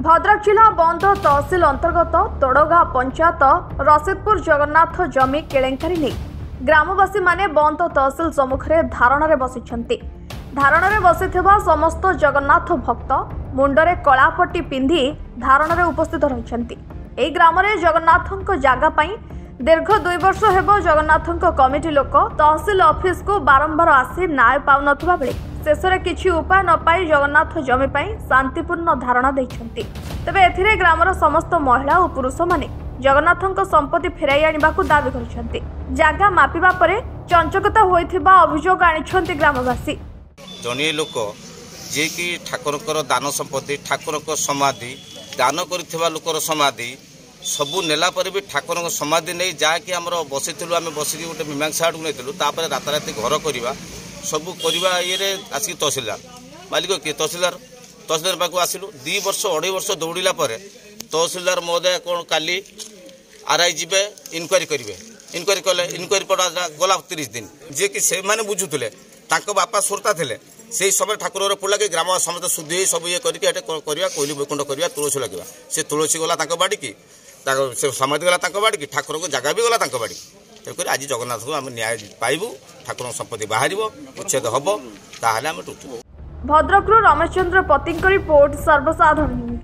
भद्रक जिला बंद तहसिल अंतर्गत तोड़गाँ पंचायत रसीदपुर जगन्नाथ जमी केलेंकारी नहीं ग्रामवासी माने बंद तहसिल सम्मुख में धारण बसी धारण बसी समस्त जगन्नाथ भक्त मुंडरे कलापट्टी पिंधि धारण उपस्थित रही ग्राम जगन्नाथ जगह दीर्घ 2 वर्ष हेब जगन्नाथ कमिटी लोक तहसिल ऑफिस को बारंबार आसी न्याय पाउन बेले शेष में किसी उपाय न पाई जगन्नाथ जमी शांतिपूर्ण धारणा देते तेबे एथिरे ग्रामर समस्त महिला और पुरुष माने जगन्नाथ संपत्ति फेराई आने को दावी कर जगह मापिबा परे चंचकता होइथिबा अभियोग आनिछन्ति ग्रामवासी जने लोक जे कि ठाकुर दान संपत्ति ठाकुर समाधि दान कर लोकर समाधि सबू नेला पर भी ठाकुर समाधि नहीं जहाँकि आम बसी आम बसिक गोटे मीमांसा आड़ नहीं राताराति घर करवा सबू करवा ये आसिक तहसिलदार मालिक किए तहसिलदार पाक आसलु 2 वर्ष 2.5 वर्ष दौड़ा पर तहसिलदार महोदय कौन काली आरआई जीवे इनक्वारी करेंगे इनक्वारी कले इनक्वारी पड़ा गला 30 दिन जे कि से माने बुझुले बापा सुरता थे से समय ठाकुर पड़ा कि ग्राम समस्त शुद्धि सब ये करवा कोईली बैकुंठ करवा तुलसी लगे से तुलसी गला बाड़ी की समाधि गला बाड़ी की ठाकुर को जगह भी गला बाड़ी तेणुक आज जगन्नाथ को आम न्याय पाइबू ठाकुर संपत्ति बाहर उच्छेद हम ताहले आम टुटू। भद्रक रमेश चंद्र पति रिपोर्ट सर्वसाधारण।